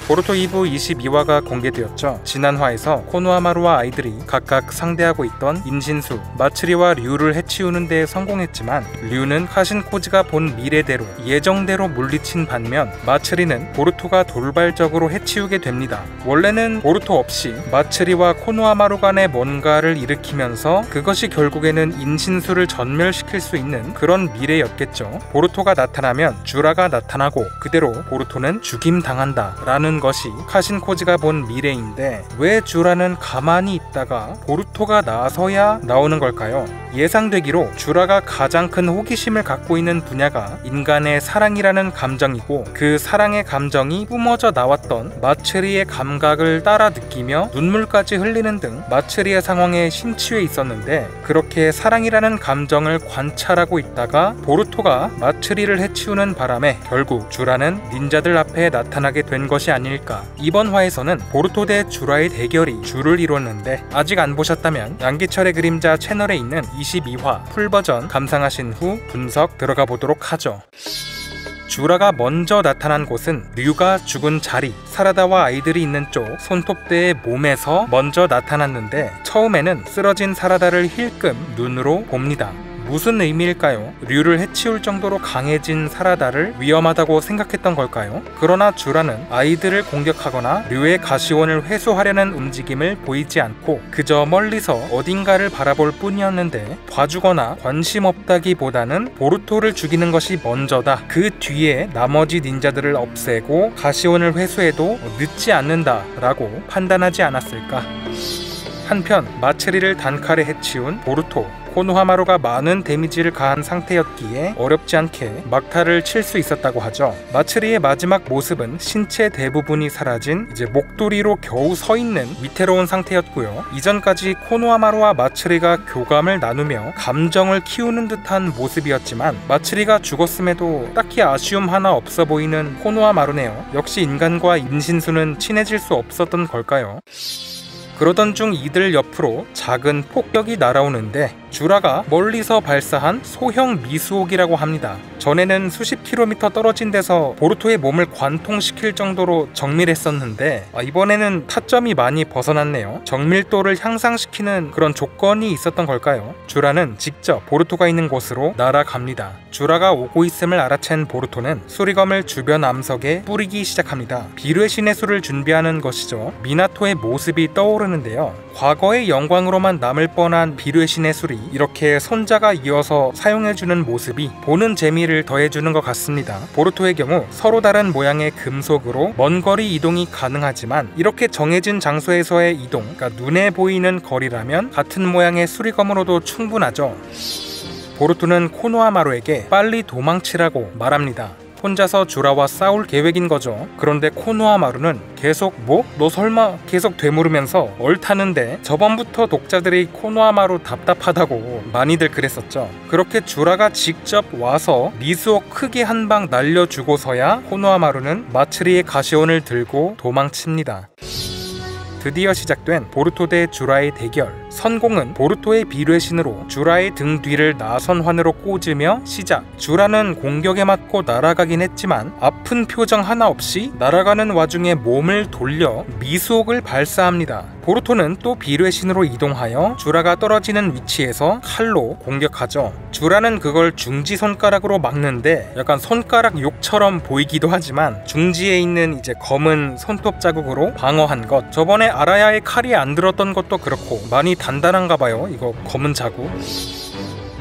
보루토 2부 22화가 공개되었죠. 지난 화에서 코노하마루와 아이들이 각각 상대하고 있던 인신수, 마츠리와 류를 해치우는 데 성공했지만 류는 카신코지가 본 미래대로 예정대로 물리친 반면 마츠리는 보루토가 돌발적으로 해치우게 됩니다. 원래는 보루토 없이 마츠리와 코노하마루 간에 뭔가를 일으키면서 그것이 결국에는 인신수를 전멸시킬 수 있는 그런 미래였겠죠. 보루토가 나타나면 주라가 나타나고 그대로 보루토는 죽임당한다 라는 것이 카신코지가 본 미래인데 왜 주라는 가만히 있다가 보루토가 나서야 나오는 걸까요? 예상되기로 주라가 가장 큰 호기심을 갖고 있는 분야가 인간의 사랑이라는 감정이고 그 사랑의 감정이 뿜어져 나왔던 마츠리의 감각을 따라 느끼며 눈물까지 흘리는 등 마츠리의 상황에 심취해 있었는데 그렇게 사랑이라는 감정을 관찰하고 있다가 보루토가 마츠리를 해치우는 바람에 결국 주라는 닌자들 앞에 나타나게 된 것이 아닐까. 이번 화에서는 보루토 대 주라의 대결이 주를 이뤘는데 아직 안 보셨다면 양기철의 그림자 채널에 있는 22화 풀버전 감상하신 후 분석 들어가 보도록 하죠. 주라가 먼저 나타난 곳은 류가 죽은 자리, 사라다와 아이들이 있는 쪽 손톱대의 몸에서 먼저 나타났는데 처음에는 쓰러진 사라다를 힐끔 눈으로 봅니다. 무슨 의미일까요? 류를 해치울 정도로 강해진 사라다를 위험하다고 생각했던 걸까요? 그러나 주라는 아이들을 공격하거나 류의 가시원을 회수하려는 움직임을 보이지 않고 그저 멀리서 어딘가를 바라볼 뿐이었는데 봐주거나 관심 없다기보다는 보루토를 죽이는 것이 먼저다. 그 뒤에 나머지 닌자들을 없애고 가시원을 회수해도 늦지 않는다 라고 판단하지 않았을까? 한편 마츠리를 단칼에 해치운 보루토, 코노하마루가 많은 데미지를 가한 상태였기에 어렵지 않게 막타를 칠 수 있었다고 하죠. 마츠리의 마지막 모습은 신체 대부분이 사라진 이제 목도리로 겨우 서 있는 위태로운 상태였고요. 이전까지 코노하마루와 마츠리가 교감을 나누며 감정을 키우는 듯한 모습이었지만 마츠리가 죽었음에도 딱히 아쉬움 하나 없어 보이는 코노하마루네요. 역시 인간과 인신수는 친해질 수 없었던 걸까요? 그러던 중 이들 옆으로 작은 폭격이 날아오는데 주라가 멀리서 발사한 소형 미수옥이라고 합니다. 전에는 수십 킬로미터 떨어진 데서 보루토의 몸을 관통시킬 정도로 정밀했었는데 이번에는 타점이 많이 벗어났네요. 정밀도를 향상시키는 그런 조건이 있었던 걸까요? 주라는 직접 보루토가 있는 곳으로 날아갑니다. 주라가 오고 있음을 알아챈 보루토는 수리검을 주변 암석에 뿌리기 시작합니다. 비뢰 신의 수를 준비하는 것이죠. 미나토의 모습이 떠오르는데요. 과거의 영광으로만 남을 뻔한 비뢰 신의 술이 이렇게 손자가 이어서 사용해주는 모습이 보는 재미를 더해주는 것 같습니다. 보루토의 경우 서로 다른 모양의 금속으로 먼 거리 이동이 가능하지만 이렇게 정해진 장소에서의 이동, 그러니까 눈에 보이는 거리라면 같은 모양의 수리검으로도 충분하죠. 보루토는 코노하마루에게 빨리 도망치라고 말합니다. 혼자서 주라와 싸울 계획인 거죠. 그런데 코노하마루는 계속 너 설마 계속 되물으면서 얼타는데 저번부터 독자들이 코노하마루 답답하다고 많이들 그랬었죠. 그렇게 주라가 직접 와서 미수옥 크게 한 방 날려주고서야 코노하마루는 마츠리의 가시원을 들고 도망칩니다. 드디어 시작된 보루토 대 주라의 대결. 선공은 보루토의 비뢰신으로 주라의 등 뒤를 나선환으로 꽂으며 시작. 주라는 공격에 맞고 날아가긴 했지만 아픈 표정 하나 없이 날아가는 와중에 몸을 돌려 미수옥을 발사합니다. 보루토는 또 비뢰신으로 이동하여 주라가 떨어지는 위치에서 칼로 공격하죠. 주라는 그걸 중지손가락으로 막는데 약간 손가락 욕처럼 보이기도 하지만 중지에 있는 이제 검은 손톱 자국으로 방어한 것. 저번에 아라야의 칼이 안 들었던 것도 그렇고 많이 단단한가 봐요. 이거 검은 자국.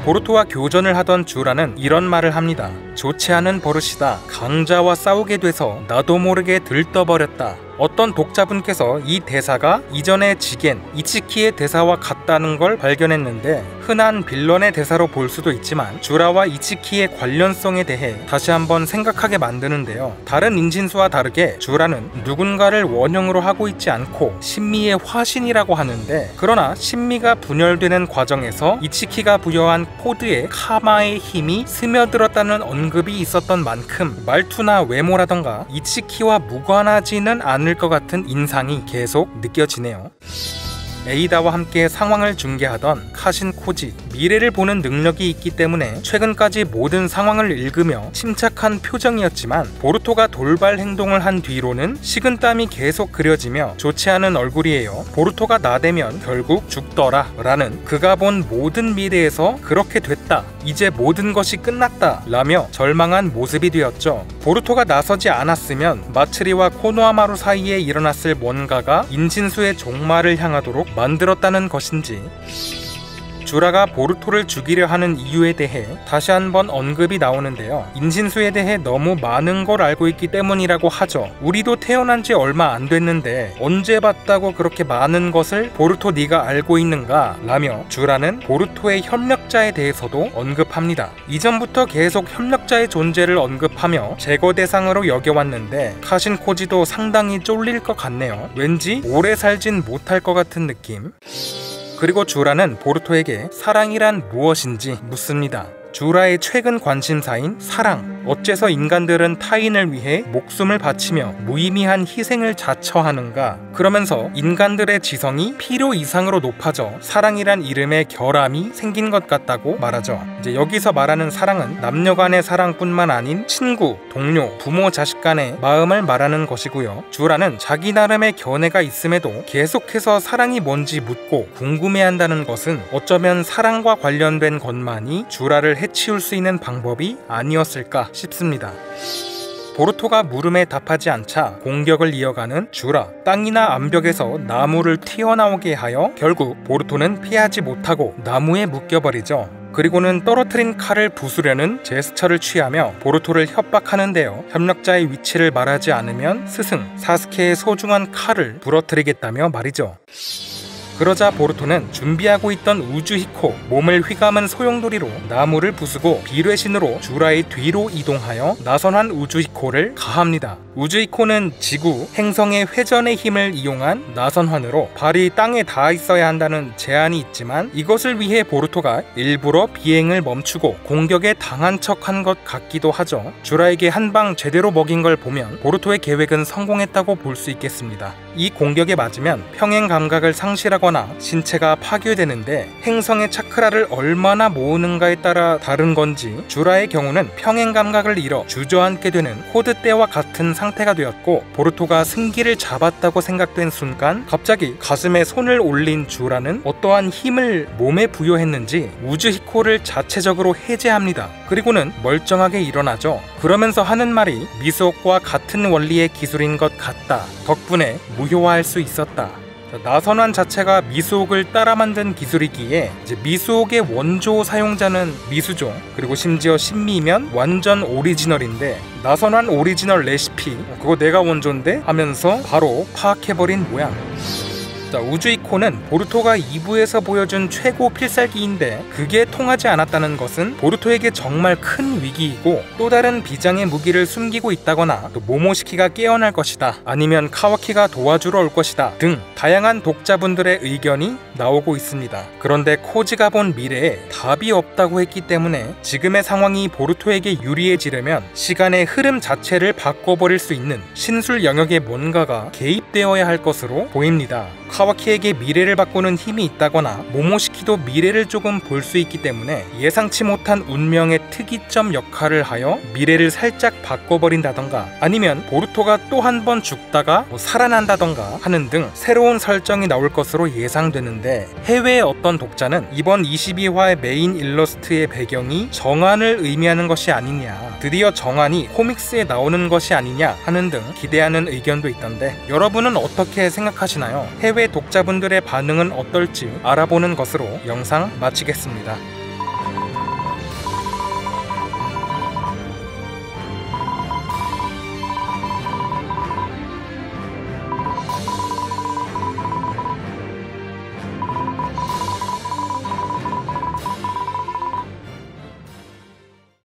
보루토와 교전을 하던 주라는 이런 말을 합니다. 좋지 않은 버릇이다. 강자와 싸우게 돼서 나도 모르게 들떠버렸다. 어떤 독자분께서 이 대사가 이전의 지겐, 이치키의 대사와 같다는 걸 발견했는데 흔한 빌런의 대사로 볼 수도 있지만 주라와 이치키의 관련성에 대해 다시 한번 생각하게 만드는데요. 다른 인신수와 다르게 주라는 누군가를 원형으로 하고 있지 않고 신미의 화신이라고 하는데 그러나 신미가 분열되는 과정에서 이치키가 부여한 코드에 카마의 힘이 스며들었다는 언급이 있었던 만큼 말투나 외모라던가 이치키와 무관하지는 않을 것 같은 인상이 계속 느껴지네요. 에이다와 함께 상황을 중계하던 카신코지, 미래를 보는 능력이 있기 때문에 최근까지 모든 상황을 읽으며 침착한 표정이었지만 보루토가 돌발 행동을 한 뒤로는 식은땀이 계속 그려지며 좋지 않은 얼굴이에요. 보루토가 나대면 결국 죽더라 라는 그가 본 모든 미래에서 그렇게 됐다, 이제 모든 것이 끝났다 라며 절망한 모습이 되었죠. 보루토가 나서지 않았으면 마츠리와 코노하마루 사이에 일어났을 뭔가가 인진수의 종말을 향하도록 만들었다는 것인지, 주라가 보루토를 죽이려 하는 이유에 대해 다시 한번 언급이 나오는데요. 인진수에 대해 너무 많은 걸 알고 있기 때문이라고 하죠. 우리도 태어난 지 얼마 안 됐는데 언제 봤다고 그렇게 많은 것을 보루토 네가 알고 있는가 라며 주라는 보루토의 협력자에 대해서도 언급합니다. 이전부터 계속 협력자의 존재를 언급하며 제거 대상으로 여겨왔는데 카신코지도 상당히 쫄릴 것 같네요. 왠지 오래 살진 못할 것 같은 느낌. 그리고 주라는 보루토에게 사랑이란 무엇인지 묻습니다. 주라의 최근 관심사인 사랑. 어째서 인간들은 타인을 위해 목숨을 바치며 무의미한 희생을 자처하는가? 그러면서 인간들의 지성이 필요 이상으로 높아져 사랑이란 이름의 결함이 생긴 것 같다고 말하죠. 이제 여기서 말하는 사랑은 남녀 간의 사랑뿐만 아닌 친구, 동료, 부모, 자식 간의 마음을 말하는 것이고요. 주라는 자기 나름의 견해가 있음에도 계속해서 사랑이 뭔지 묻고 궁금해한다는 것은 어쩌면 사랑과 관련된 것만이 주라를 해치울 수 있는 방법이 아니었을까 싶습니다. 보루토가 물음에 답하지 않자 공격을 이어가는 주라. 땅이나 암벽에서 나무를 튀어나오게 하여 결국 보루토는 피하지 못하고 나무에 묶여버리죠. 그리고는 떨어뜨린 칼을 부수려는 제스처를 취하며 보루토를 협박하는데요. 협력자의 위치를 말하지 않으면 스승 사스케의 소중한 칼을 부러뜨리겠다며 말이죠. 그러자 보루토는 준비하고 있던 우주히코, 몸을 휘감은 소용돌이로 나무를 부수고 비뢰신으로 주라의 뒤로 이동하여 나선한 우주히코를 가합니다. 우주히코는 지구, 행성의 회전의 힘을 이용한 나선환으로 발이 땅에 닿아 있어야 한다는 제한이 있지만 이것을 위해 보루토가 일부러 비행을 멈추고 공격에 당한 척한 것 같기도 하죠. 주라에게 한 방 제대로 먹인 걸 보면 보루토의 계획은 성공했다고 볼 수 있겠습니다. 이 공격에 맞으면 평행 감각을 상실하거나 신체가 파괴되는데 행성의 차크라를 얼마나 모으는가에 따라 다른 건지 주라의 경우는 평행 감각을 잃어 주저앉게 되는 코드 때와 같은 상태가 되었고, 보루토가 승기를 잡았다고 생각된 순간 갑자기 가슴에 손을 올린 주라는 어떠한 힘을 몸에 부여했는지 우주히코를 자체적으로 해제합니다. 그리고는 멀쩡하게 일어나죠. 그러면서 하는 말이 미수옥과 같은 원리의 기술인 것 같다. 덕분에 무효화할 수 있었다. 나선환 자체가 미수옥을 따라 만든 기술이기에 이제 미수옥의 원조 사용자는 미수죠. 그리고 심지어 신미면 완전 오리지널인데 나선환 오리지널 레시피 그거 내가 원조인데 하면서 바로 파악해버린 모양. 자, 우주히코는 보루토가 2부에서 보여준 최고 필살기인데 그게 통하지 않았다는 것은 보루토에게 정말 큰 위기이고 또 다른 비장의 무기를 숨기고 있다거나 또 모모시키가 깨어날 것이다, 아니면 카와키가 도와주러 올 것이다 등 다양한 독자분들의 의견이 나오고 있습니다. 그런데 코지가 본 미래에 답이 없다고 했기 때문에 지금의 상황이 보루토에게 유리해지려면 시간의 흐름 자체를 바꿔버릴 수 있는 신술 영역의 뭔가가 개입되어야 할 것으로 보입니다. 카와키에게 미래를 바꾸는 힘이 있다거나 모모시키도 미래를 조금 볼 수 있기 때문에 예상치 못한 운명의 특이점 역할을 하여 미래를 살짝 바꿔버린다던가 아니면 보루토가 또 한 번 죽다가 살아난다던가 하는 등 새로운 설정이 나올 것으로 예상되는데, 해외의 어떤 독자는 이번 22화의 메인 일러스트의 배경이 정안을 의미하는 것이 아니냐, 드디어 정안이 코믹스에 나오는 것이 아니냐 하는 등 기대하는 의견도 있던데 여러분은 어떻게 생각하시나요? 해외 독자분들의 반응은 어떨지 알아보는 것으로 영상 마치겠습니다.